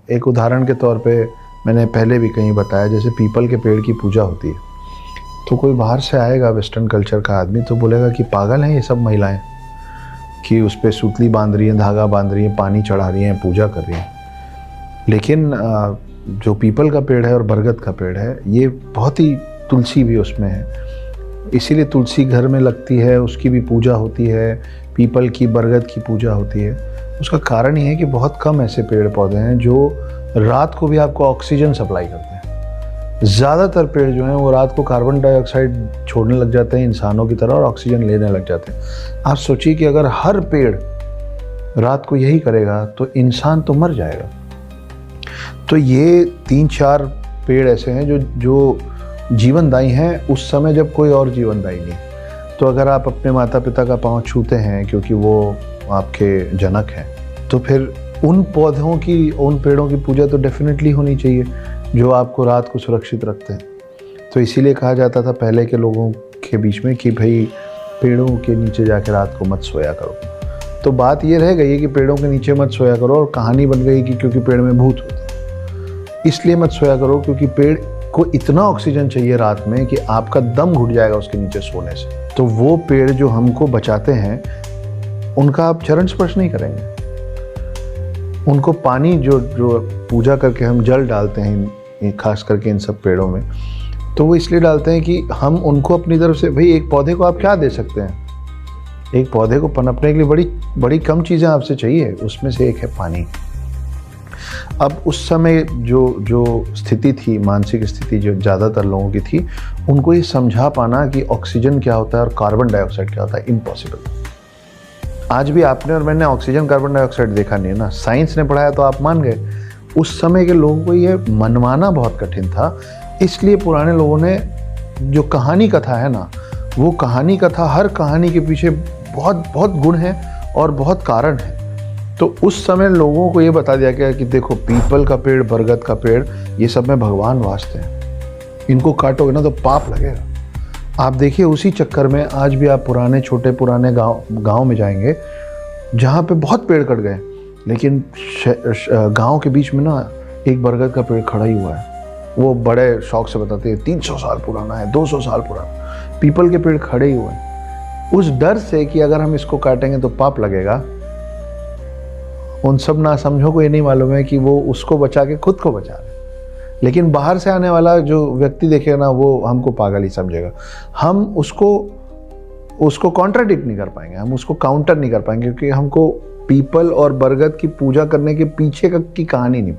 एक उदाहरण के तौर पे मैंने पहले भी कहीं बताया, जैसे पीपल के पेड़ की पूजा होती है, तो कोई बाहर से आएगा वेस्टर्न कल्चर का आदमी तो बोलेगा कि पागल हैं ये सब महिलाएं कि उस पर सूतली बांध रही हैं, धागा बांध रही हैं, पानी चढ़ा रही हैं, पूजा कर रही हैं। लेकिन जो पीपल का पेड़ है और बरगद का पेड़ है, ये बहुत ही, तुलसी भी उसमें है, इसीलिए तुलसी घर में लगती है, उसकी भी पूजा होती है, पीपल की, बरगद की पूजा होती है। उसका कारण ये है कि बहुत कम ऐसे पेड़ पौधे हैं जो रात को भी आपको ऑक्सीजन सप्लाई करते हैं। ज़्यादातर पेड़ जो हैं वो रात को कार्बन डाइऑक्साइड छोड़ने लग जाते हैं इंसानों की तरह और ऑक्सीजन लेने लग जाते हैं। आप सोचिए कि अगर हर पेड़ रात को यही करेगा तो इंसान तो मर जाएगा। तो ये 3-4 पेड़ ऐसे हैं जो जीवनदायी हैं उस समय जब कोई और जीवनदायी नहीं। तो अगर आप अपने माता पिता का पाँव छूते हैं क्योंकि वो आपके जनक हैं, तो फिर उन पौधों की, उन पेड़ों की पूजा तो डेफिनेटली होनी चाहिए जो आपको रात को सुरक्षित रखते हैं। तो इसीलिए कहा जाता था पहले के लोगों के बीच में कि भाई पेड़ों के नीचे जाके रात को मत सोया करो। तो बात ये रह गई है कि पेड़ों के नीचे मत सोया करो, और कहानी बन गई कि क्योंकि पेड़ में भूत होते हैं, इसलिए मत सोया करो क्योंकि पेड़ को इतना ऑक्सीजन चाहिए रात में कि आपका दम घुट जाएगा उसके नीचे सोने से। तो वो पेड़ जो हमको बचाते हैं उनका आप चरण स्पर्श नहीं करेंगे। उनको पानी जो पूजा करके हम जल डालते हैं, खास करके इन सब पेड़ों में, तो वो इसलिए डालते हैं कि हम उनको अपनी तरफ से, भाई एक पौधे को आप क्या दे सकते हैं? एक पौधे को पनपने के लिए बड़ी कम चीज़ें आपसे चाहिए, उसमें से एक है पानी। अब उस समय जो स्थिति थी, मानसिक स्थिति जो ज़्यादातर लोगों की थी, उनको ये समझा पाना कि ऑक्सीजन क्या होता है और कार्बन डाइऑक्साइड क्या होता है, इम्पॉसिबल। आज भी आपने और मैंने ऑक्सीजन कार्बन डाइऑक्साइड देखा नहीं है ना, साइंस ने पढ़ाया तो आप मान गए। उस समय के लोगों को ये मनवाना बहुत कठिन था, इसलिए पुराने लोगों ने जो कहानी कथा है ना, वो कहानी कथा, हर कहानी के पीछे बहुत बहुत गुण है और बहुत कारण है। तो उस समय लोगों को ये बता दिया गया कि देखो पीपल का पेड़, बरगद का पेड़, ये सब में भगवान वास्ते हैं, इनको काटोगे ना तो पाप लगेगा। आप देखिए उसी चक्कर में आज भी आप पुराने गांव में जाएंगे जहाँ पे बहुत पेड़ कट गए, लेकिन गांव के बीच में ना एक बरगद का पेड़ खड़ा ही हुआ है। वो बड़े शौक से बताते हैं 300 साल पुराना है, 200 साल पुराना। पीपल के पेड़ खड़े ही हुए हैं, उस डर से कि अगर हम इसको काटेंगे तो पाप लगेगा। उन सब ना समझो को ये नहीं मालूम है कि वो उसको बचा के खुद को बचा रहे, लेकिन बाहर से आने वाला जो व्यक्ति देखेगा ना, वो हमको पागल ही समझेगा। हम उसको कॉन्ट्राडिक्ट नहीं कर पाएंगे, हम उसको काउंटर नहीं कर पाएंगे, क्योंकि हमको पीपल और बरगद की पूजा करने के पीछे की कहानी नहीं